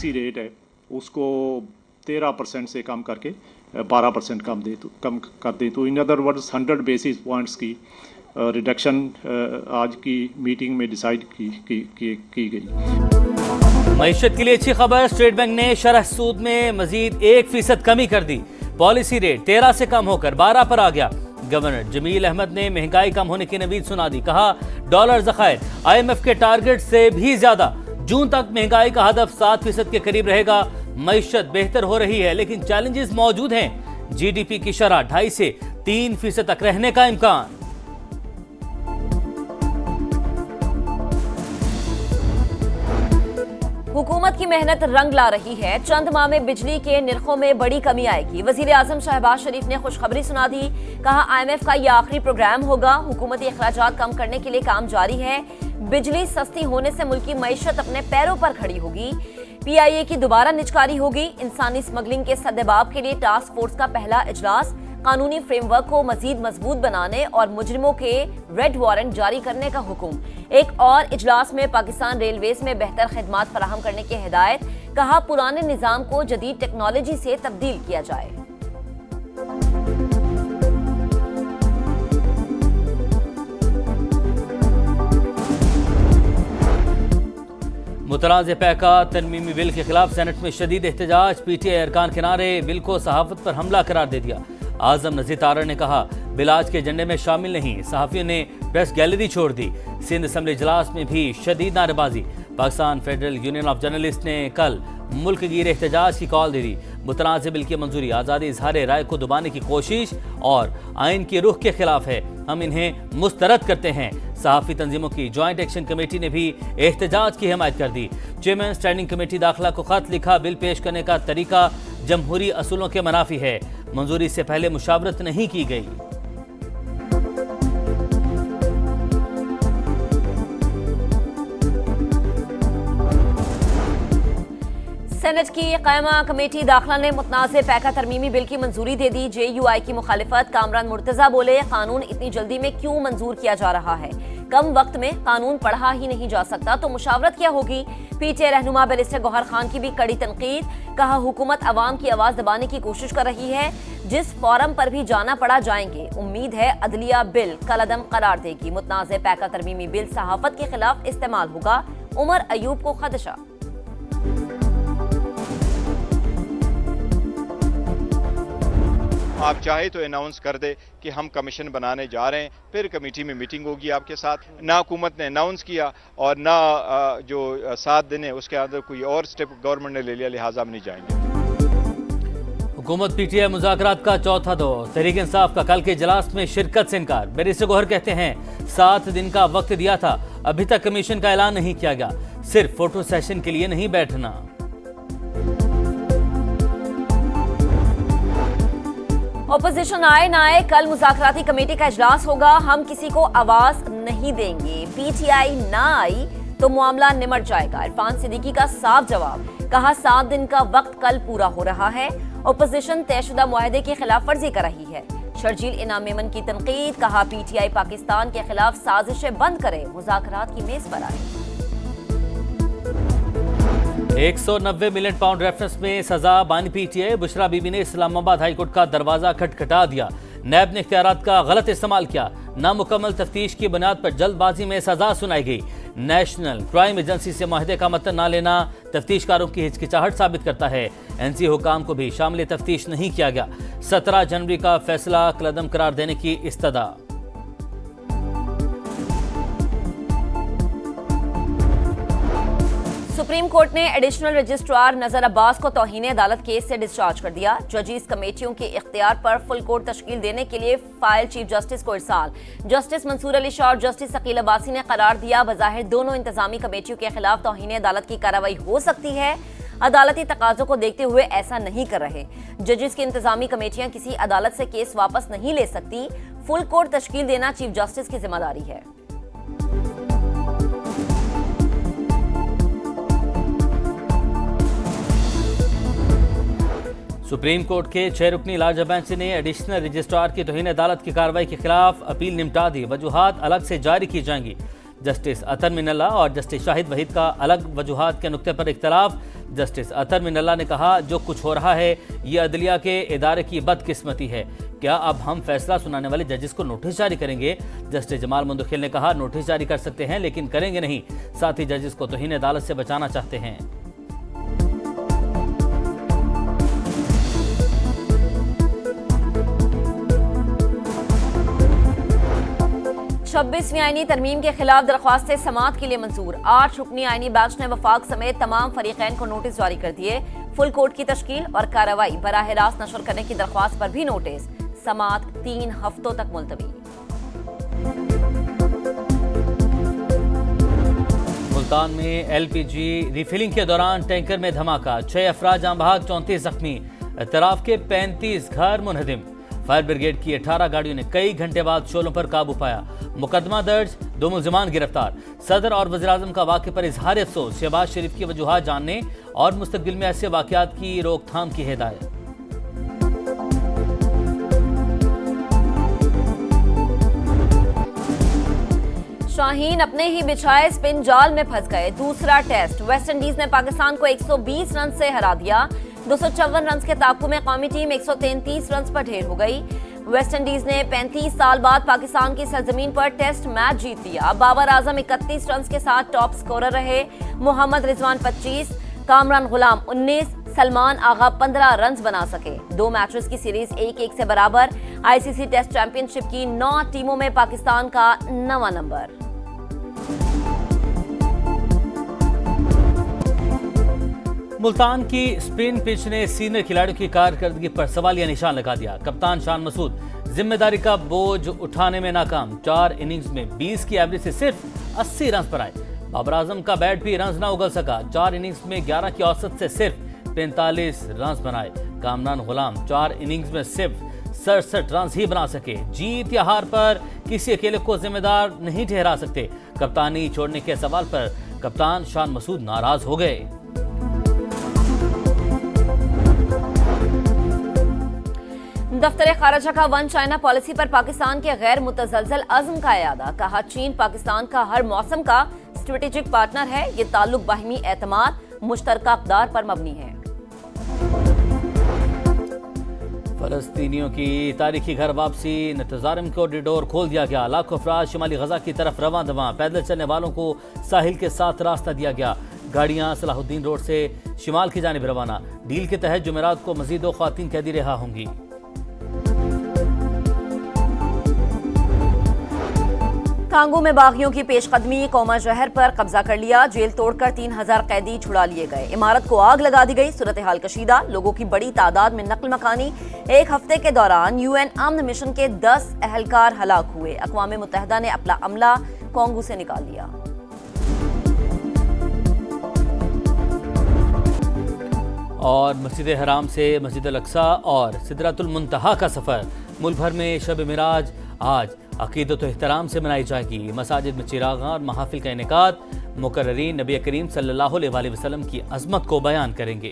Policy rate है उसको 13% से कम करके 12% कम कर दे। तो in other words 100 basis points की रिडक्शन आज की मीटिंग में डिसाइड की गई। मईशत के लिए अच्छी खबर, स्टेट बैंक ने शरह सूद में मजीद 1% कमी कर दी। पॉलिसी रेट 13 से कम होकर 12 पर आ गया। गवर्नर जमील अहमद ने महंगाई कम होने की नवीद सुना दी। कहा डॉलर ज़खायर IMF के टारगेट से भी ज्यादा। जून तक महंगाई का हदफ 7% के करीब रहेगा। मईशत बेहतर हो रही है लेकिन चैलेंजेस मौजूद हैं। GDP की शरह 2.5 से 3% तक रहने का इम्कान। हुकूमत की मेहनत रंग ला रही है। चंद माह में बिजली के निर्खों में बड़ी कमी आएगी। वजीर आजम शहबाज शरीफ ने खुशखबरी सुना दी। कहा IMF का यह आखिरी प्रोग्राम होगा। हुकूमती अखराजात कम करने के लिए काम जारी है। बिजली सस्ती होने से मुल्की मईशत अपने पैरों पर खड़ी होगी। PIA की दोबारा निजकारी होगी। इंसानी स्मगलिंग के सद्देबाब के लिए टास्क फोर्स का पहला इजलास। कानूनी फ्रेमवर्क को मजीद मजबूत बनाने और मुजरिमों के रेड वारंट जारी करने का हुक्म। एक और इजलास में पाकिस्तान रेलवेज में बेहतर खिदमात फराहम करने की हिदायत। कहा पुराने निज़ाम को जदीद टेक्नोलॉजी से तब्दील किया जाए। मुतनाज़ पैका तरमीमी बिल के खिलाफ सेनेट में शदीद एहतजाज। PTI अरकान के नारे। बिल को सहाफत पर हमला करार दे दिया। आजम नज़ीर तारड़ ने कहा बिल आज के एजेंडे में शामिल नहीं। सहाफ़ियों ने प्रेस गैलरी छोड़ दी। सिंध असम्बली इजलास में भी शदीद नारेबाजी। Pakistan federal union of journalist ने कल मुल्क गिर एहतजाज की कॉल दे दी। मुतनाज़ बिल की मंजूरी आज़ादी इजहार राय को दबाने की कोशिश और आइन के रुख के खिलाफ है। हम इन्हें मुस्तरद करते हैं। सहाफ़ी तंजीमों की ज्वाइंट एक्शन कमेटी ने भी एहतजाज की हिमायत कर दी। चेयरमैन स्टैंडिंग कमेटी दाखिला को खत लिखा। बिल पेश करने का तरीका जमहूरी असूलों के मुनाफी है। मंजूरी से पहले मुशावरत नहीं की गई। सेनेट की कायमा कमेटी दाखिला ने मुतनाज़ पैका तरमीमी बिल की मंजूरी दे दी। JUI की मुखालिफत। कामरान मुर्तजा बोले कानून इतनी जल्दी में क्यों मंजूर किया जा रहा है। कम वक्त में कानून पढ़ा ही नहीं जा सकता तो मुशावरत क्या होगी। PTI रहनुमा बैरिस्टर गौहर खान की भी कड़ी तनकीद। कहा हुकूमत अवाम की आवाज दबाने की कोशिश कर रही है। जिस फोरम पर भी जाना पड़ा जाएंगे। उम्मीद है अदलिया बिल कलअदम करार देगी। मुतनाज़ पैका तरमीमी बिल सहाफत के खिलाफ इस्तेमाल होगा। उमर अयूब को खदशा। आप चाहे तो अनाउंस कर दे कि हम कमीशन बनाने जा रहे हैं, फिर कमेटी में मीटिंग होगी आपके साथ। ना हुकूमत ने अनाउंस किया और ना जो 7 दिन है उसके अंदर कोई और स्टेप गवर्नमेंट ने ले लिया, लिहाजा हम नहीं जाएंगे। हुकूमत PTI मुज़ाकरात का चौथा दौर। तहरीक इंसाफ का कल के इजलास में शिरकत से इनकार। बैरिस्टर गौहर कहते हैं 7 दिन का वक्त दिया था, अभी तक कमीशन का ऐलान नहीं किया गया। सिर्फ फोटो सेशन के लिए नहीं बैठना। ऑपोजिशन आए ना आए कल मुज़ाकराती कमेटी का इजलास होगा। हम किसी को आवाज नहीं देंगे। PTI ना आई तो मामला निमट जाएगा। इरफान सिद्दीकी का साफ जवाब। कहा 7 दिन का वक्त कल पूरा हो रहा है। ऑपोजिशन तयशुदा मुआहदे की खिलाफ वर्जी कर रही है। शर्जील इनाम मेमन की तनकीद। कहा PTI पाकिस्तान के खिलाफ साजिशें बंद करे, मुज़ाकरात की मेज पर आए। 190 मिलियन पाउंड रेफरेंस में सजा बानी PTI। बुशरा बीबी ने इस्लामाबाद हाईकोर्ट का दरवाजा खटखटा दिया। नैब ने इख्तियारात का गलत इस्तेमाल किया। नामुकम्मल तफ्तीश की बुनियाद पर जल्दबाजी में सजा सुनाई गई। नेशनल क्राइम एजेंसी से मुआहदे का मतन न लेना तफ्तीशकारों की हिचकिचाहट साबित करता है। NC हुकाम को भी शामिल तफ्तीश नहीं किया गया। 17 जनवरी का फैसला कलअदम करार देने की इस्तदा। सुप्रीम कोर्ट ने एडिशनल रजिस्ट्रार नजर अब्बास को तौहीन अदालत केस से डिस्चार्ज कर दिया। जजीज कमेटियों के इख्तियार पर फुल कोर्ट तश्कील देने के लिए फाइल चीफ जस्टिस को इरसाल। जस्टिस मंसूर अली शाह और जस्टिस शकील अब्बासी ने करार दिया बज़ाहिर दोनों इंतजामी कमेटियों के खिलाफ तौहीन अदालत की कार्रवाई हो सकती है। अदालती तकाजों को देखते हुए ऐसा नहीं कर रहे। जजेस की इंतजामी कमेटियां किसी अदालत से केस वापस नहीं ले सकती। फुल कोर्ट तश्कील देना चीफ जस्टिस की जिम्मेदारी है। सुप्रीम कोर्ट के 6 रुकनी लार्जर बेंच ने एडिशनल रजिस्ट्रार की तौहीन अदालत की कार्रवाई के खिलाफ अपील निपटा दी। वजूहात अलग से जारी की जाएंगी। जस्टिस अतर मिनल्ला और जस्टिस शाहिद वहीद का अलग वजूहात के नुक्ते पर इख्तलाफ। जस्टिस अतर मिनल्ला ने कहा, जो कुछ हो रहा है ये अदलिया के इदारे की बदकिस्मती है। क्या अब हम फैसला सुनाने वाले जजेस को नोटिस जारी करेंगे? जस्टिस जमाल मुंदखिल ने कहा, नोटिस जारी कर सकते हैं लेकिन करेंगे नहीं। साथ ही जजेस को तौहीन अदालत से बचाना चाहते हैं। छब्बीसवीं आईनी तरमीम के खिलाफ दरख्वास्तें समाअत के लिए मंजूर। 8 रुकनी आईनी बेंच ने वफाक समेत तमाम फरीकैन को नोटिस जारी कर दिए। फुल कोर्ट की तश्कील और कार्रवाई बराह रास्त नशर करने की दरख्वास्त पर भी नोटिस। समाअत 3 हफ्तों तक मुलतवी। मुल्तान में एलपीजी रिफिलिंग के दौरान टैंकर में धमाका, 6 अफराद जाँ बहक, 34 जख्मी। इतराफ के 35 घर मुनहदिम। फायर ब्रिगेड की 18 गाड़ियों ने कई घंटे बाद शोलों पर काबू पाया। मुकदमा दर्ज, 2 मुल्जिमान गिरफ्तार। सदर और वज़ीर-ए-आज़म का वाक़े पर इजहार अफसोस। शहबाज शरीफ की वजूहात जानने और मुस्तकबिल में ऐसे वाक़यात की रोकथाम की हिदायत। शाहीन अपने ही बिछाए स्पिन जाल में फंस गए। दूसरा टेस्ट वेस्टइंडीज ने पाकिस्तान को 120 रन से हरा दिया। 254 रन के ताक़ु में कौमी टीम 133 रन पर ढेर हो गई। वेस्टइंडीज ने 35 साल बाद पाकिस्तान की सरजमीन पर टेस्ट मैच जीत लिया। बाबर आजम 31 रन के साथ टॉप स्कोरर रहे। मोहम्मद रिजवान 25, कामरान गुलाम 19, सलमान आगा 15 रन बना सके। 2 मैचेस की सीरीज 1-1 से बराबर। आईसीसी टेस्ट चैंपियनशिप की 9 टीमों में पाकिस्तान का 9वां नंबर। मुल्तान की स्पिन पिच ने सीनियर खिलाड़ियों की कारकर्दगी पर सवालिया निशान लगा दिया। कप्तान शान मसूद जिम्मेदारी का बोझ उठाने में नाकाम। 4 इनिंग्स में 20 की एवरेज से सिर्फ 80 रन पर आए। बाबर आजम का बैट भी रन न उगल सका। 4 इनिंग्स में 11 की औसत से सिर्फ 45 रन बनाए। कामरान गुलाम 4 इनिंग्स में सिर्फ 67 रन ही बना सके। जीत या हार पर किसी अकेले को जिम्मेदार नहीं ठहरा सकते। कप्तानी छोड़ने के सवाल पर कप्तान शान मसूद नाराज हो गए। दफ्तर खारजा का वन चाइना पॉलिसी पर पाकिस्तान के गैर मुतज़लज़ल अज़्म का इयादा। कहा, चीन पाकिस्तान का हर मौसम का स्ट्रेटेजिक पार्टनर है। ये ताल्लुक बाहिमी एतमाद, मुश्तरका अक़दार पर मबनी है। फलस्तीनियों की तारीखी घर वापसी, इंतज़ारम कॉरिडोर खोल दिया गया। लाखों अफराद शुमाली गजा की तरफ रवां दवां। पैदल चलने वालों को साहिल के साथ रास्ता दिया गया। गाड़ियां सलाहुद्दीन रोड से शिमाल की जानिब रवाना। डील के तहत जुमेरात को मजीद 2 ख़वातीन कैदी रिहा होंगी। कांगो में बागियों की पेशकदमी, कौमा शहर पर कब्जा कर लिया। जेल तोड़कर 3000 कैदी छुड़ा लिए गए। इमारत को आग लगा दी गई। सूरत हाल कशीदा, लोगों की बड़ी तादाद में नकल मकानी। 1 हफ्ते के दौरान यूएन अमन मिशन के 10 अहलकार हलाक हुए। अक़वाम मुत्तहिदा ने अपना अमला कांगो से निकाल लिया। और मस्जिद हराम से मस्जिद अल-अक़सा और सिदरतुल मुंतहा का सफ़र। मुल्क भर में शब मिराज आज अक़ीदत व एहतराम से मनाई जाएगी। मसाजिद में चिरागां और महाफिल का इनेकाद। मुकर्ररीन नबी करीम सल्लल्लाहु अलैहि वसल्लम की अज़मत को बयान करेंगे।